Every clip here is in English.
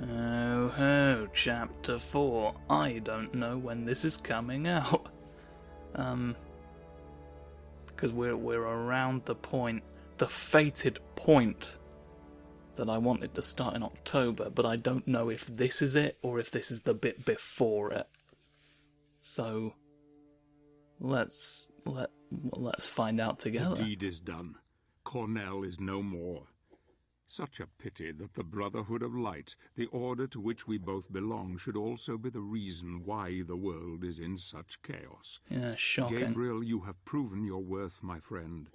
Oh ho, chapter 4. I don't know when this is coming out. Because we're around the point, the fated point that I wanted to start in October, but I don't know if this is it or if this is the bit before it. So let's find out together. The deed is done. Cornell is no more. Such a pity that the Brotherhood of Light, the order to which we both belong, should also be the reason why the world is in such chaos. Yeah, shocking. Gabriel, you have proven your worth, my friend.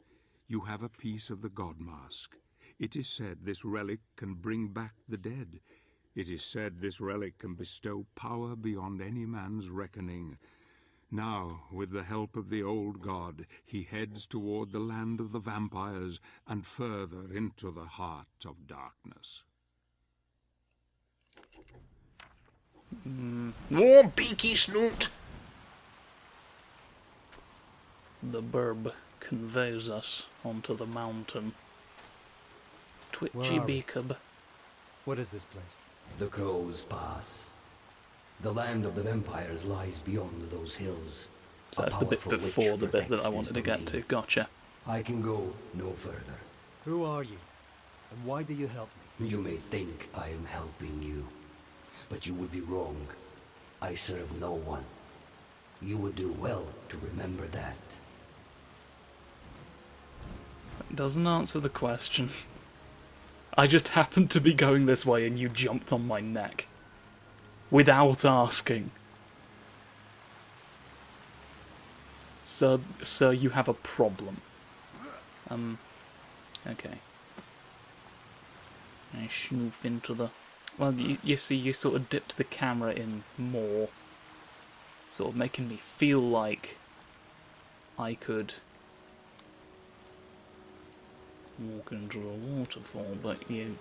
You have a piece of the God Mask. It is said this relic can bring back the dead. It is said this relic can bestow power beyond any man's reckoning. Now, with the help of the old god, he heads toward the land of the vampires and further into the heart of darkness. More beaky snoot! The burb conveys us onto the mountain. Twitchy beakub. What is this place? The Crow's Pass. The land of the vampires lies beyond those hills. So that's the bit before the bit that I wanted to get to. Gotcha. I can go no further. Who are you? And why do you help me? You may think I am helping you, but you would be wrong. I serve no one. You would do well to remember that. That doesn't answer the question. I just happened to be going this way and you jumped on my neck. Without asking. Sir, you have a problem. Okay. I snoof into the... Well, you see, you sort of dipped the camera in more. Sort of making me feel like I could walk into the waterfall, but you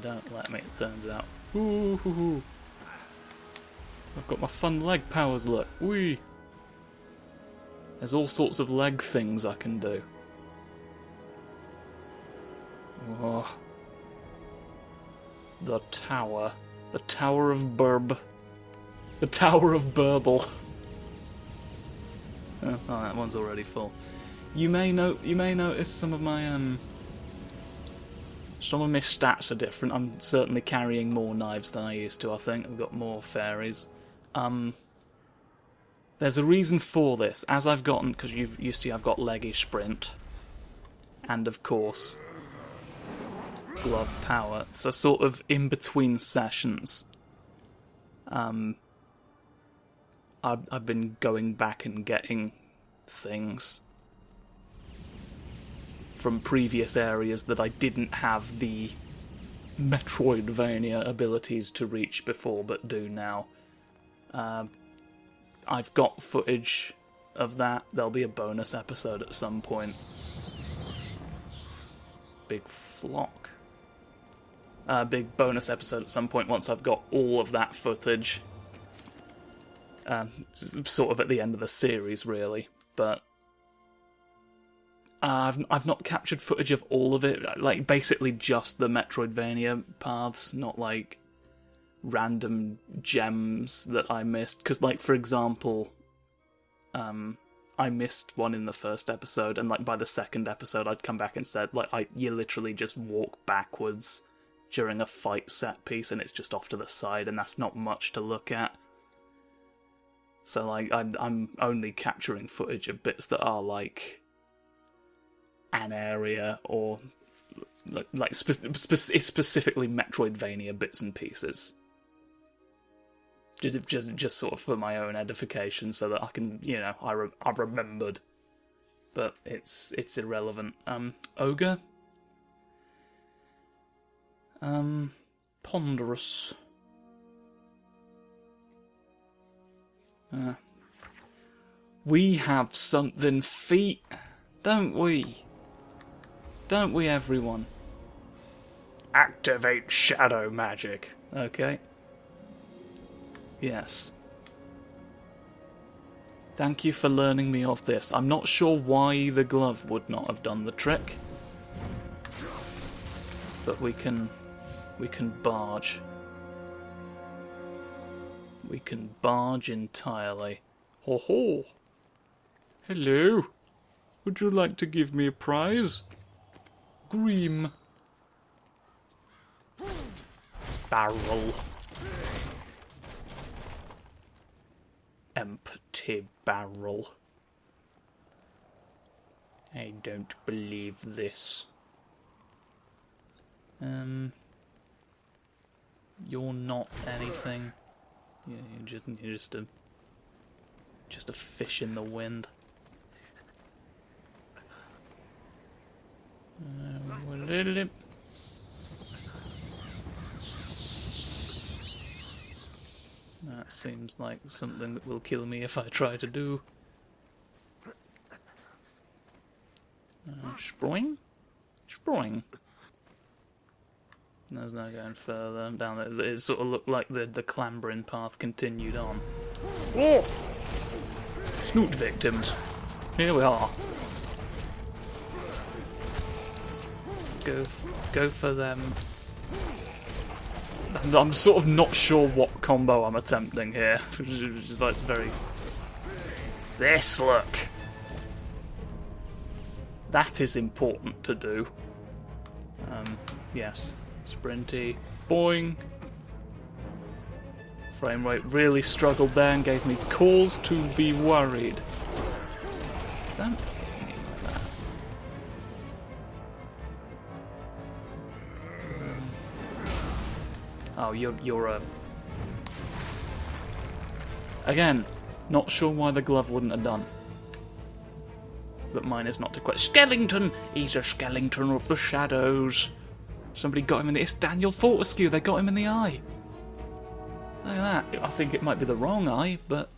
don't let me, it turns out. Ooh, hoo, hoo. I've got my fun leg powers, look. Whee! There's all sorts of leg things I can do. Oh. The tower. The Tower of Burb. The Tower of Birbel. Oh, that one's already full. You may notice some of my stats are different. I'm certainly carrying more knives than I used to, I think. I've got more fairies. There's a reason for this. As I've gotten, because you see I've got leggy sprint, and of course glove power. So sort of in between sessions, I've been going back and getting things from previous areas that I didn't have the Metroidvania abilities to reach before, but do now. I've got footage of that. There'll be a bonus episode at some point. Big flock. Big bonus episode at some point once I've got all of that footage. Sort of at the end of the series, really. But I've not captured footage of all of it. Like, basically just the Metroidvania paths, not like random gems that I missed. Because, like, for example, I missed one in the first episode, and like by the second episode I'd come back and said, like, you literally just walk backwards during a fight set piece and it's just off to the side, and that's not much to look at. So like I'm only capturing footage of bits that are like an area or like specifically Metroidvania bits and pieces. Just sort of for my own edification, so that I can, you know, I've remembered, but it's irrelevant. Ogre, ponderous. We have something, feet, don't we? Don't we, everyone? Activate shadow magic. Okay. Yes. Thank you for learning me of this. I'm not sure why the glove would not have done the trick, but we can barge. We can barge entirely. Ho ho! Hello! Would you like to give me a prize? Grim. Barrel. Empty barrel. I don't believe this. You're not anything. Yeah, you're just a fish in the wind. That seems like something that will kill me if I try to do. Sproing? Sproing. There's no going further down there. It sort of looked like the clambering path continued on. Oh! Snoot victims. Here we are. Go for them. I'm sort of not sure what combo I'm attempting here, which is why it's very... This, look! That is important to do. Yes. Sprinty. Boing! Frame rate really struggled there and gave me cause to be worried. Don't hit me like that. Oh, you're a... Again, not sure why the glove wouldn't have done. But mine is not to quite... Skellington! He's a skeleton of the shadows. Somebody got him in the... It's Daniel Fortescue, they got him in the eye. Look at that. I think it might be the wrong eye, but...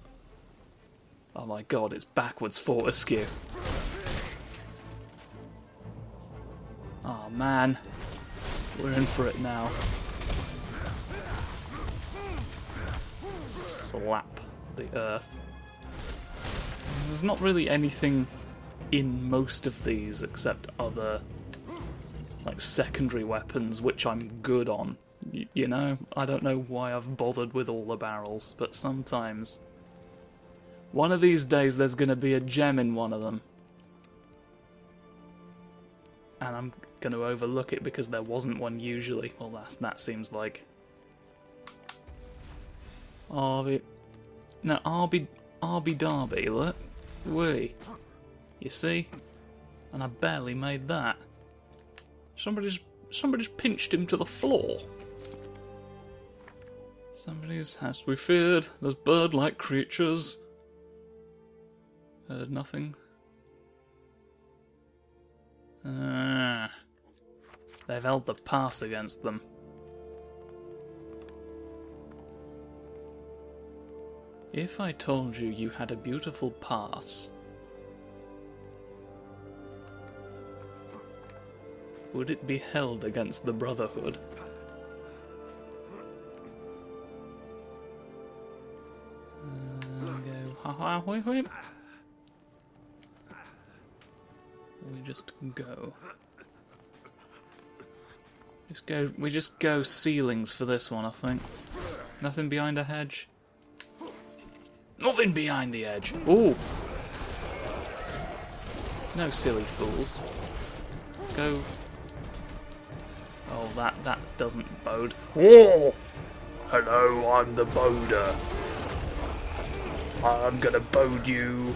Oh my god, it's backwards Fortescue. Oh man. We're in for it now. Slap the earth. There's not really anything in most of these except other like secondary weapons which I'm good on. You know, I don't know why I've bothered with all the barrels, but sometimes one of these days there's going to be a gem in one of them. And I'm going to overlook it because there wasn't one usually. Well, that seems like Arby. No, Arby Darby, look. Wee. You see? And I barely made that. Somebody's pinched him to the floor. Somebody's has to be feared. There's bird-like creatures. Heard nothing. They've held the pass against them. If I told you you had a beautiful pass, would it be held against the Brotherhood? Go ha-ha, whip. We just go. We just go ceilings for this one, I think. Nothing behind a hedge. Nothing behind the edge. Ooh. No silly fools. Go. Oh, that doesn't bode. Whoa! Hello, I'm the boder. I'm gonna bode you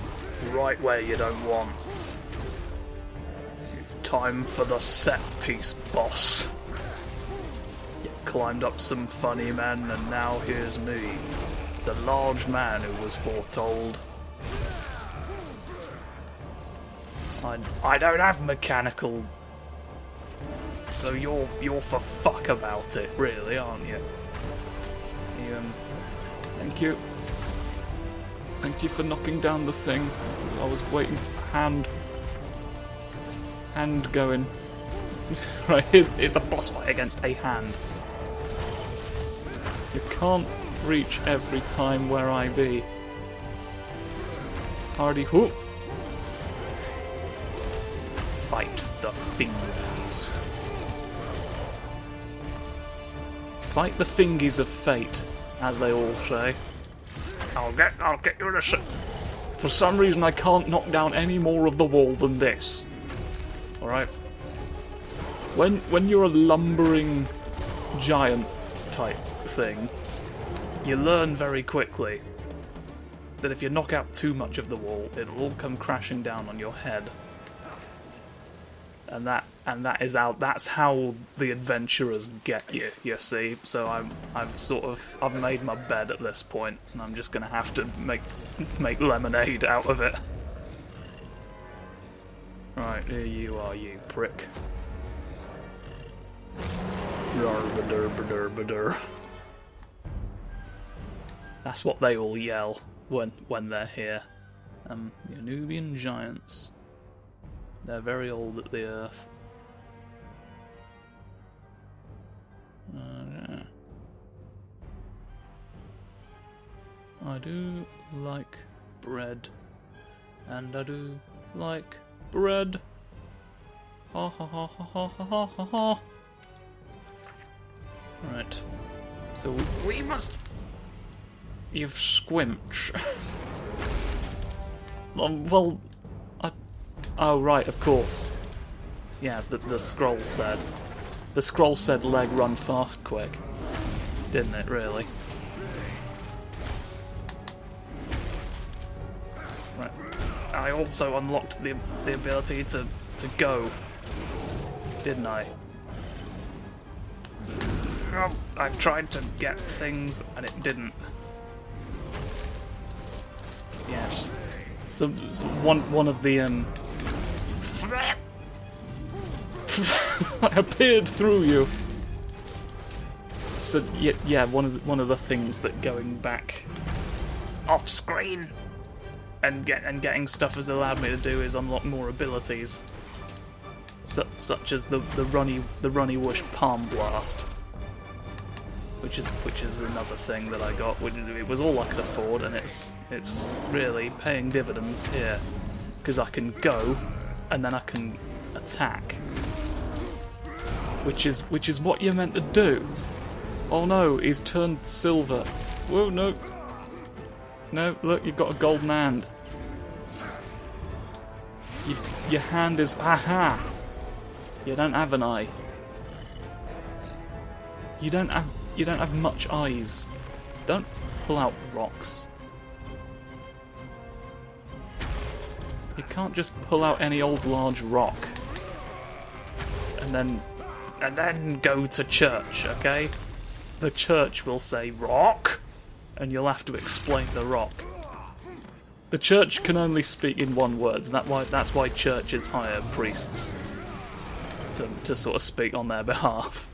right where you don't want. It's time for the set piece, boss. You've climbed up some funny men, and now here's me, the large man who was foretold. I don't have mechanical, so you're for fuck about it, really, aren't you? Thank you. Thank you for knocking down the thing. I was waiting for hand going. Right, here's the boss fight against a hand. You can't reach every time where I be. Hardy hoop. Fight the fingies. Fight the fingies of fate, as they all say. I'll get you in a sec. For some reason, I can't knock down any more of the wall than this. Alright? When you're a lumbering giant type thing, you learn very quickly that if you knock out too much of the wall, it'll all come crashing down on your head. And that's how the adventurers get you, you see. So I've made my bed at this point, and I'm just gonna have to make lemonade out of it. Right, here you are, you prick. Yarbadur. That's what they all yell when they're here. The Nubian giants. They're very old at the earth. Yeah. I do like bread. And I do like bread. Ha ha ha ha ha ha ha ha. Right. So we must... You've squinch. Well... Oh, right, of course. Yeah, the scroll said. The scroll said leg run fast quick. Didn't it, really? Right. I also unlocked the ability to go. Didn't I? I tried to get things and it didn't. Yes. So one of the I appeared through you. So yeah, one of the things that going back off screen and getting stuff has allowed me to do is unlock more abilities, such as the runny whoosh palm blast, which is another thing that I got. It was all I could afford, and it's really paying dividends here because I can go and then I can attack. Which is what you're meant to do. Oh no, he's turned silver. Whoa, no. No, look, you've got a golden hand. Your hand is... Aha! You don't have an eye. You don't have much eyes. Don't pull out rocks. You can't just pull out any old large rock. And then go to church, okay? The church will say rock, and you'll have to explain the rock. The church can only speak in one word, and that's why churches hire priests to sort of speak on their behalf.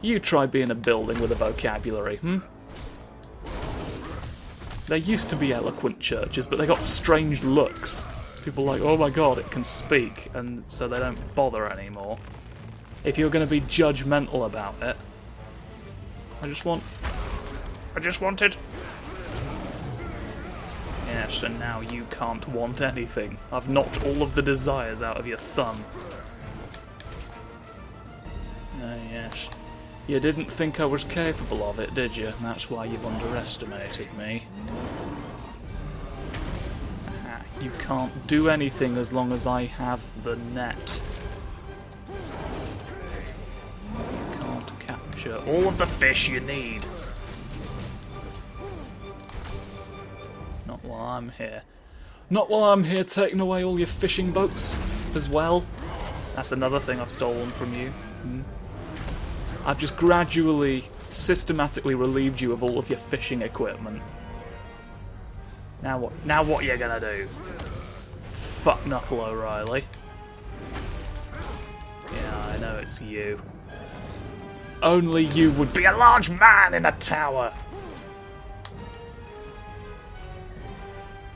You try being a building with a vocabulary, There used to be eloquent churches, but they got strange looks. People are like, oh my god, it can speak, and so they don't bother anymore. If you're going to be judgmental about it, I just wanted. Yes, and now you can't want anything. I've knocked all of the desires out of your thumb. Ah, yes. You didn't think I was capable of it, did you? That's why you've underestimated me. You can't do anything as long as I have the net. You can't capture all of the fish you need. Not while I'm here. Not while I'm here taking away all your fishing boats as well. That's another thing I've stolen from you. I've just gradually, systematically relieved you of all of your fishing equipment. Now what? Now what you gonna do? Fuck Knuckle O'Reilly. Yeah, I know it's you. Only you would be a large man in a tower.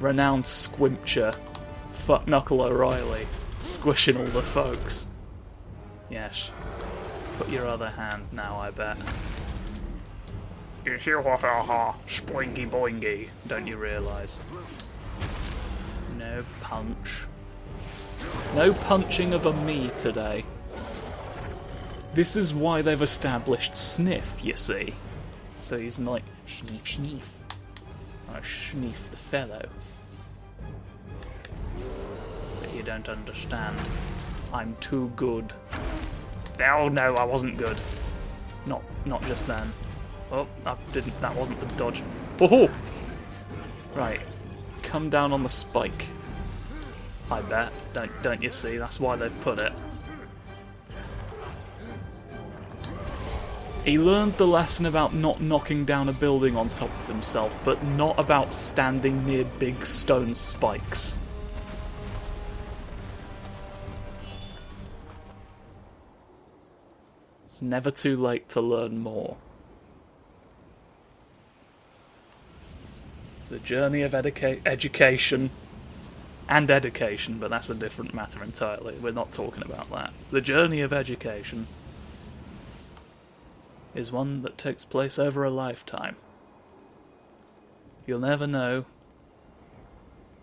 Renowned squimpture. Fuck Knuckle O'Reilly. Squishing all the folks. Yes. Put your other hand now, I bet. You hear what spoingy boingy, don't you realise? No punch. No punching of a me today. This is why they've established sniff, you see. So he's like, schneef, schneef. I schneef the fellow. But you don't understand. I'm too good. Oh no, I wasn't good. Not just then. Oh, that wasn't the dodge. Oh! Right. Come down on the spike. I bet. Don't you see? That's why they've put it. He learned the lesson about not knocking down a building on top of himself, but not about standing near big stone spikes. It's never too late to learn more. The journey of education and education, but that's a different matter entirely. We're not talking about that. The journey of education is one that takes place over a lifetime. You'll never know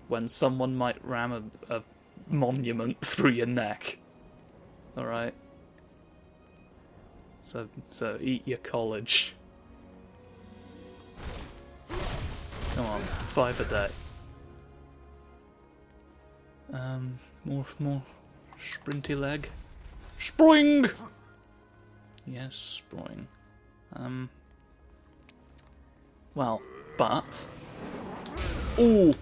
when someone might ram a monument through your neck. Alright? So eat your college. Come on, 5 a day. More sprinty leg. Spring! Yes, spring. Well, but... Ooh!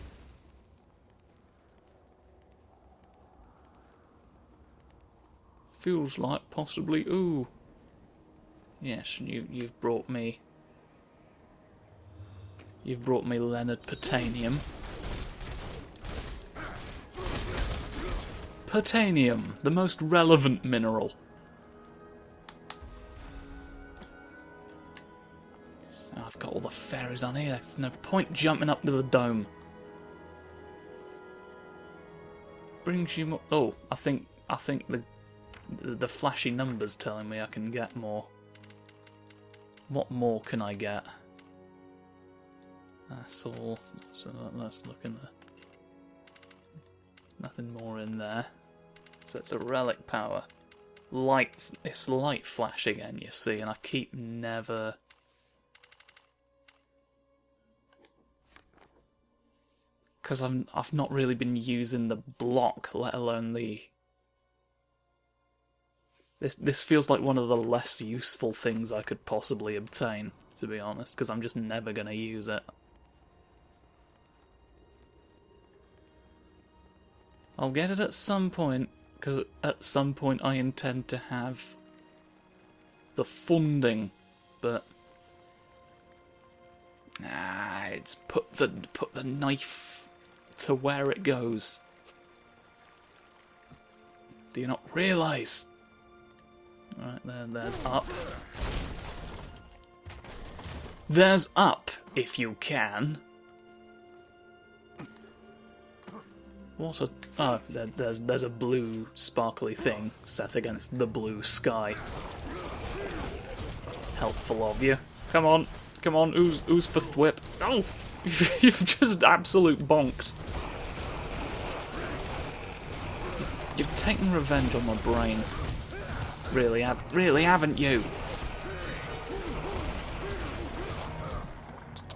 Feels like possibly ooh. Yes, you've brought me... You've brought me Leonard Pertanium. Pertanium, the most relevant mineral. Oh, I've got all the fairies on here. There's no point jumping up to the dome. Brings you more. Oh, I think the flashy numbers telling me I can get more. What more can I get? That's all. So let's look in there. Nothing more in there. So it's a relic power. Light. It's light flash again, you see, and I keep never. Because I've not really been using the block, let alone the. This feels like one of the less useful things I could possibly obtain, to be honest, because I'm just never going to use it. I'll get it at some point, because at some point I intend to have the funding, but it's put the knife to where it goes. Do you not realise? Right, there's up. There's up, if you can. What a... Oh, there's a blue sparkly thing set against the blue sky. Helpful of you. Come on, who's for thwip? Oh, you've just absolute bonked. You've taken revenge on my brain. Really, haven't you?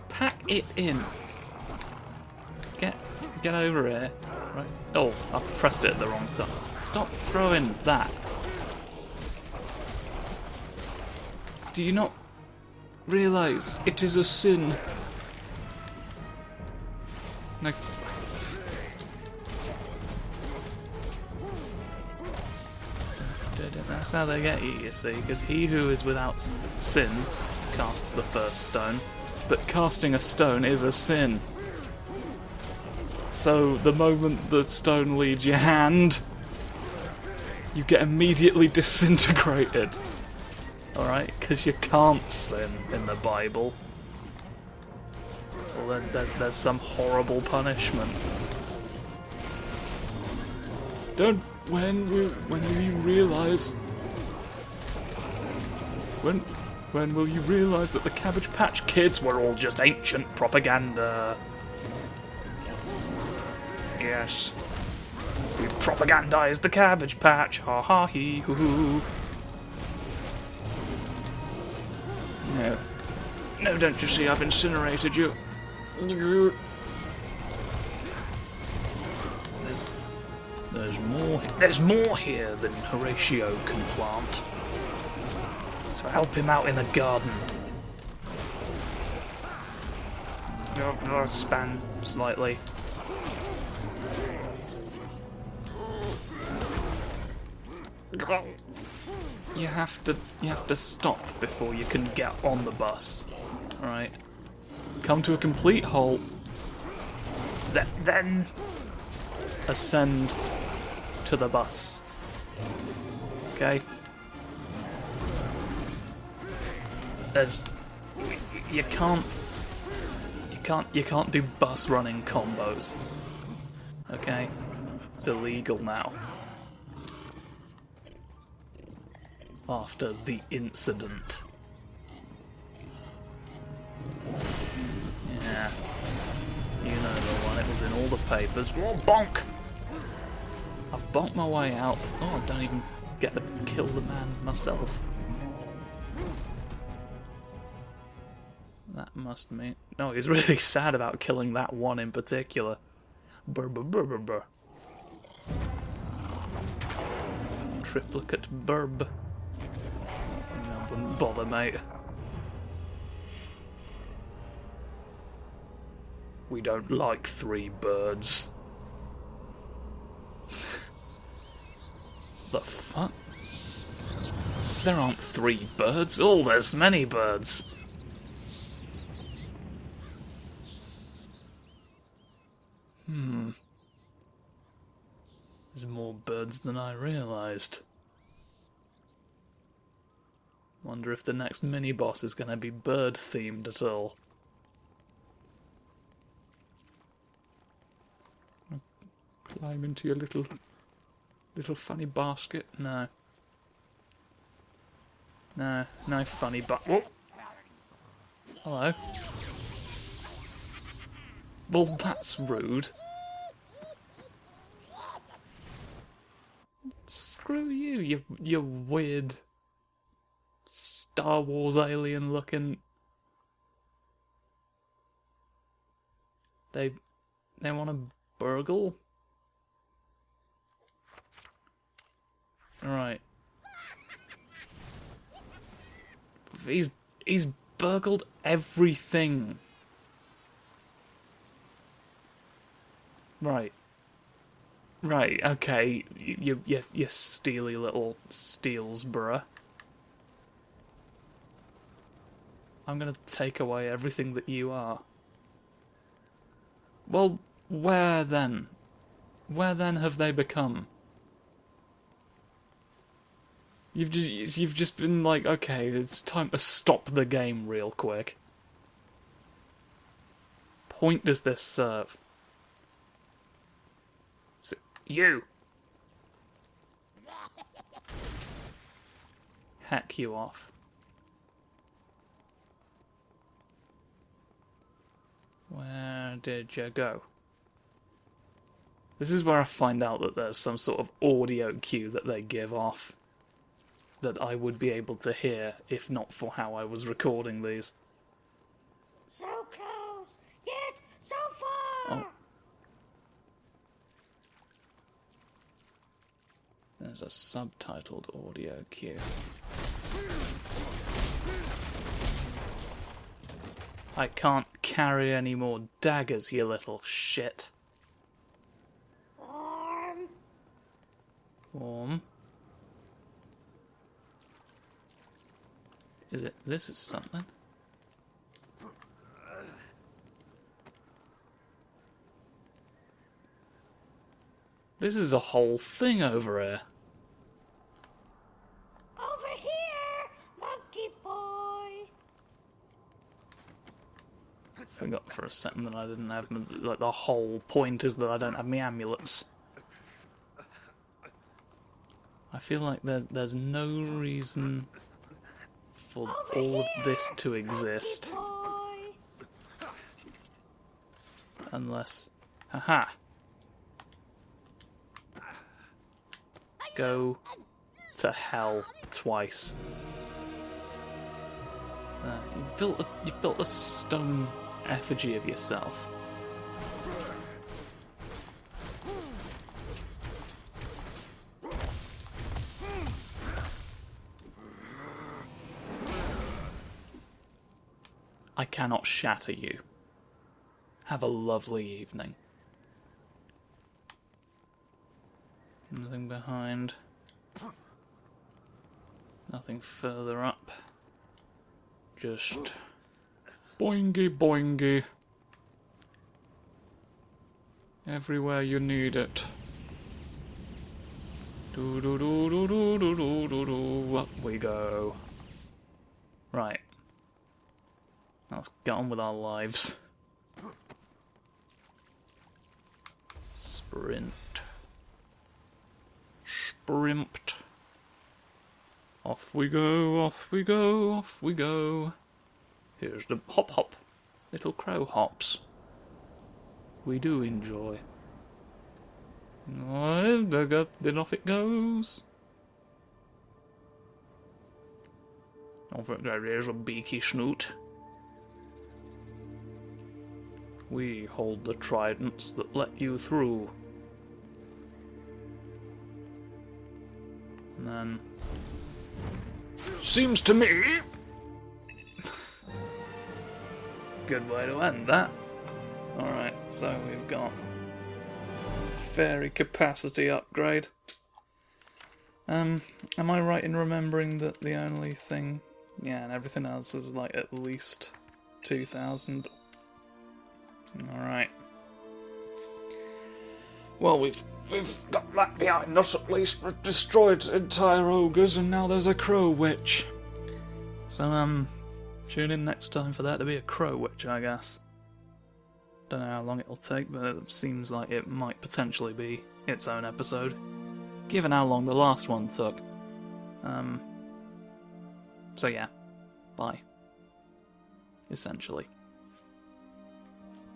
Pack it in. Get over here. Right. Oh, I pressed it at the wrong time. Stop throwing that. Do you not realise it is a sin? No. That's how they get you see, because he who is without sin casts the first stone, but casting a stone is a sin. So the moment the stone leaves your hand, you get immediately disintegrated. Alright? Because you can't sin in the Bible. Well, there's some horrible punishment. When will you realise? When will you realise that the Cabbage Patch Kids were all just ancient propaganda? Yes. We propagandized the Cabbage Patch. Ha ha hee hoo hoo. No. No, don't you see I've incinerated you? There's more here than Horatio can plant. So help him out in the garden. Span slightly. You have to stop before you can get on the bus. Alright. Come to a complete halt. Then ascend to the bus. Okay? You can't do bus running combos. Okay? It's illegal now. After the incident. Yeah. You know the one, it was in all the papers. Whoa, bonk! I've bonked my way out. Oh, I don't even get to kill the man myself. That must mean... No, he's really sad about killing that one in particular. Brr, brr, brr, brr, brr. Triplicate burb. No, wouldn't bother, mate. We don't like 3 birds. The fuck? There aren't 3 birds. Oh, there's many birds. There's more birds than I realised. Wonder if the next mini-boss is going to be bird-themed at all. Climb into your little funny basket. No. No funny Whoa! Hello. Well, that's rude. Screw you, you weird Star Wars alien looking. They want to burgle? Right. He's burgled everything. Right. Right, okay. You steely little steals, bruh. I'm gonna take away everything that you are. Well, where then? Where then have they become? You've just been like, okay, it's time to stop the game real quick. Point does this serve? So, you! Hack you off. Where did you go? This is where I find out that there's some sort of audio cue that they give off that I would be able to hear if not for how I was recording these. So close, yet so far! Oh. There's a subtitled audio cue. I can't carry any more daggers, you little shit. Warm. Is it? This is something. This is a whole thing over here. Over here, monkey boy. Forgot for a second that I didn't have like the whole point is that I don't have my amulets. I feel like there's no reason for all of this to exist unless, haha. Go to hell twice. You've built a stone effigy of yourself. I cannot shatter you. Have a lovely evening. Nothing behind. Nothing further up. Just boingy boingy. Everywhere you need it. Do do do do do do do do do. Up we go. Right. Let's get on with our lives. Sprint. Sprint. Off we go, off we go, off we go. Here's the hop hop. Little crow hops. We do enjoy. Oh, then off it goes. There's a beaky snoot. We hold the tridents that let you through. And then... Seems to me... Good way to end that. Alright, so we've got... Fairy capacity upgrade. Am I right in remembering that the only thing... Yeah, and everything else is like at least 2,000... Alright. Well, we've got that behind us at least. We've destroyed entire ogres and now there's a crow witch. So, tune in next time for there to be a crow witch, I guess. Don't know how long it'll take, but it seems like it might potentially be its own episode, given how long the last one took. So yeah. Bye. Essentially.